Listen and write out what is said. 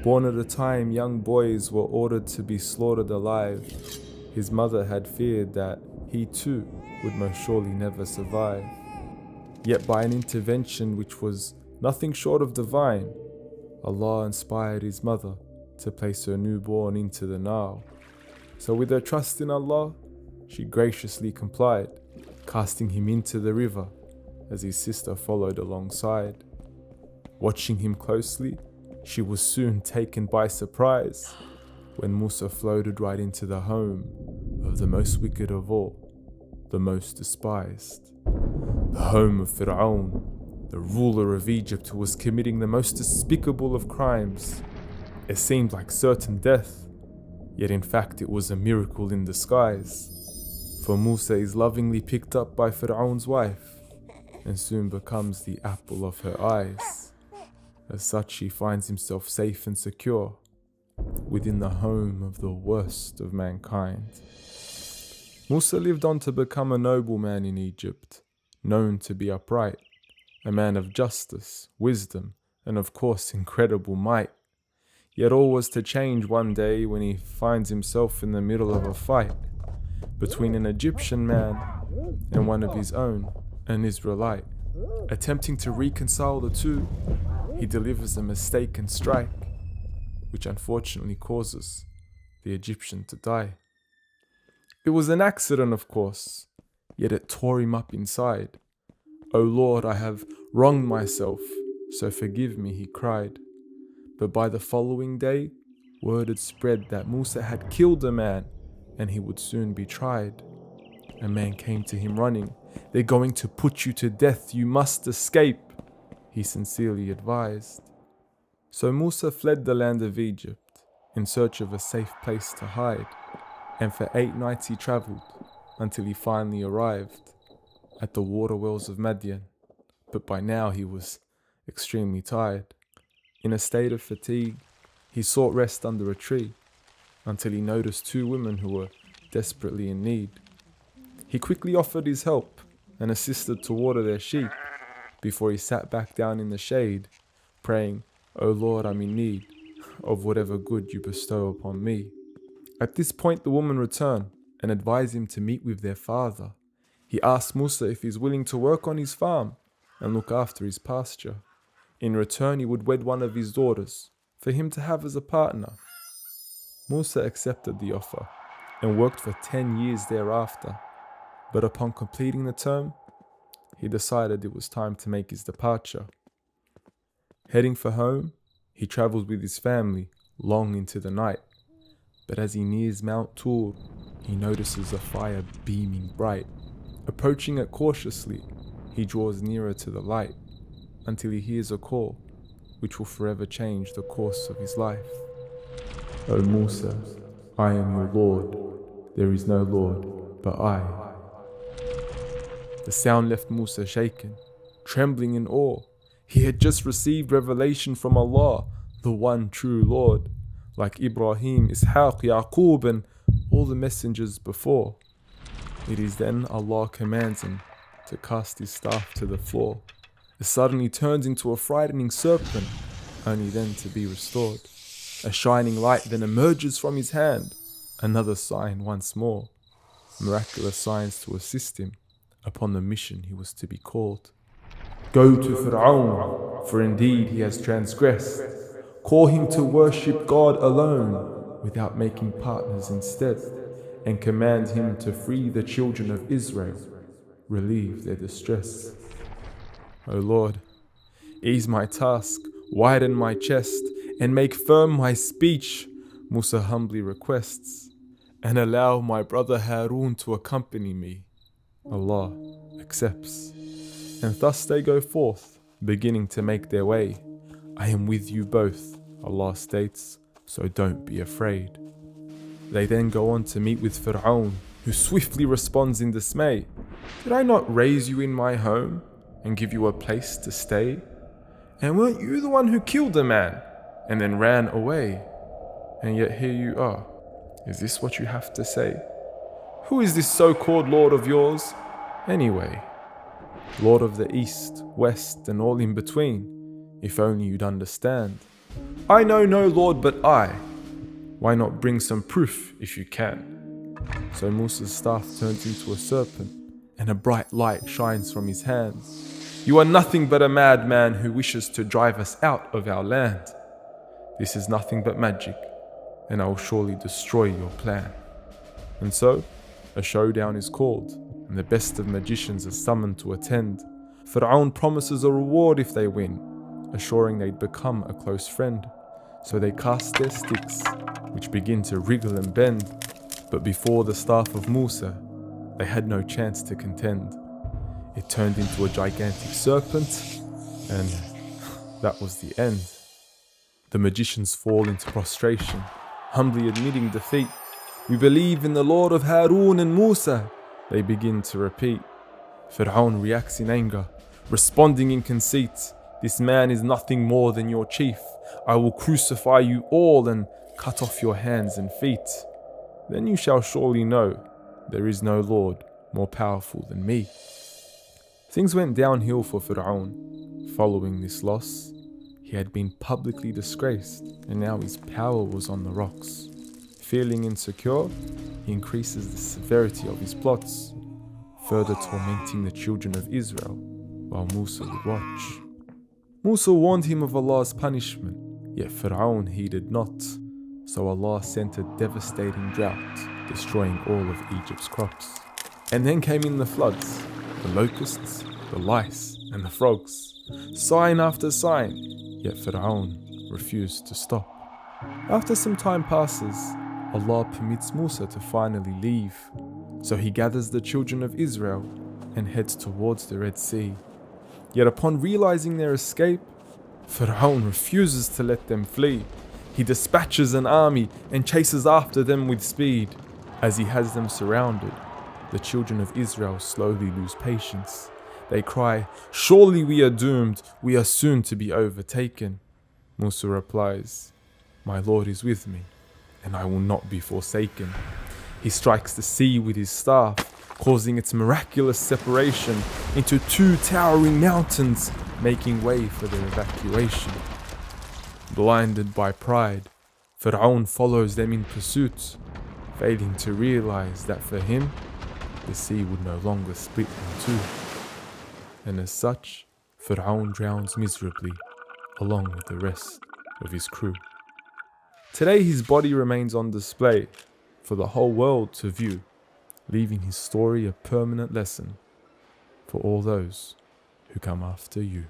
Born at a time young boys were ordered to be slaughtered alive, his mother had feared that he too would most surely never survive. Yet by an intervention which was nothing short of divine, Allah inspired his mother to place her newborn into the Nile. So with her trust in Allah, she graciously complied, casting him into the river as his sister followed alongside. Watching him closely, she was soon taken by surprise when Musa floated right into the home of the most wicked of all, the most despised. The home of Pharaoh, the ruler of Egypt, who was committing the most despicable of crimes. It seemed like certain death, yet in fact it was a miracle in disguise. For Musa is lovingly picked up by Pharaoh's wife and soon becomes the apple of her eyes. As such, he finds himself safe and secure within the home of the worst of mankind. Musa lived on to become a nobleman in Egypt, known to be upright, a man of justice, wisdom, and of course incredible might. Yet all was to change one day when he finds himself in the middle of a fight between an Egyptian man and one of his own, an Israelite. Attempting to reconcile the two, he delivers a mistaken strike, which unfortunately causes the Egyptian to die. It was an accident, of course, yet it tore him up inside. "O Lord, I have wronged myself, so forgive me," he cried. But by the following day, word had spread that Musa had killed a man and he would soon be tried. A man came to him running. "They're going to put you to death, you must escape," he sincerely advised. So Musa fled the land of Egypt in search of a safe place to hide, and for 8 nights he travelled until he finally arrived at the water wells of Madian. But by now he was extremely tired. In a state of fatigue, he sought rest under a tree until he noticed 2 women who were desperately in need. He quickly offered his help and assisted to water their sheep before he sat back down in the shade, praying, "O Lord, I'm in need of whatever good you bestow upon me." At this point, the woman returned and advised him to meet with their father. He asked Musa if he's willing to work on his farm and look after his pasture. In return, he would wed one of his daughters for him to have as a partner. Musa accepted the offer and worked for 10 years thereafter. But upon completing the term, he decided it was time to make his departure. Heading for home, he travels with his family long into the night. But as he nears Mount Tur, he notices a fire beaming bright. Approaching it cautiously, he draws nearer to the light until he hears a call which will forever change the course of his life. "O Musa, I am your Lord. There is no Lord but I." The sound left Musa shaken, trembling in awe. He had just received revelation from Allah, the one true Lord, like Ibrahim, Ishaq, Yaqub, and all the messengers before. It is then Allah commands him to cast his staff to the floor. It suddenly turns into a frightening serpent, only then to be restored. A shining light then emerges from his hand, another sign once more. Miraculous signs to assist him upon the mission he was to be called. "Go to Pharaoh, for indeed he has transgressed. Call him to worship God alone, without making partners instead, and command him to free the children of Israel, relieve their distress." "O Lord, ease my task, widen my chest, and make firm my speech," Musa humbly requests, "and allow my brother Harun to accompany me." Allah accepts, and thus they go forth, beginning to make their way. "I am with you both," Allah states, "so don't be afraid." They then go on to meet with Pharaoh, who swiftly responds in dismay. "Did I not raise you in my home and give you a place to stay? And weren't you the one who killed a man and then ran away? And yet here you are. Is this what you have to say? Who is this so-called Lord of yours, anyway? Lord of the East, West, and all in between, if only you'd understand. "I know no Lord but I. Why not bring some proof if you can?" So Musa's staff turns into a serpent, and a bright light shines from his hands. "You are nothing but a madman who wishes to drive us out of our land. This is nothing but magic, and I will surely destroy your plan." And so, a showdown is called, and the best of magicians are summoned to attend. Pharaoh promises a reward if they win, assuring they'd become a close friend. So they cast their sticks, which begin to wriggle and bend. But before the staff of Musa, they had no chance to contend. It turned into a gigantic serpent, and that was the end. The magicians fall into prostration, humbly admitting defeat. "We believe in the Lord of Harun and Musa," they begin to repeat. Pharaoh reacts in anger, responding in conceit. "This man is nothing more than your chief. I will crucify you all and cut off your hands and feet. Then you shall surely know there is no Lord more powerful than me." Things went downhill for Pharaoh. Following this loss, he had been publicly disgraced, and now his power was on the rocks. Feeling insecure, he increases the severity of his plots, further tormenting the children of Israel while Musa would watch. Musa warned him of Allah's punishment, yet Pharaoh heeded not. So Allah sent a devastating drought, destroying all of Egypt's crops. And then came in the floods, the locusts, the lice, and the frogs. Sign after sign, yet Pharaoh refused to stop. After some time passes, Allah permits Musa to finally leave. So he gathers the children of Israel and heads towards the Red Sea. Yet upon realizing their escape, Pharaoh refuses to let them flee. He dispatches an army and chases after them with speed. As he has them surrounded, the children of Israel slowly lose patience. They cry, "Surely we are doomed, we are soon to be overtaken." Musa replies, "My Lord is with me, and I will not be forsaken." He strikes the sea with his staff, causing its miraculous separation into two towering mountains, making way for their evacuation. Blinded by pride, Pharaoh follows them in pursuit, failing to realize that for him, the sea would no longer split in two. And as such, Pharaoh drowns miserably, along with the rest of his crew. Today his body remains on display for the whole world to view, leaving his story a permanent lesson for all those who come after you.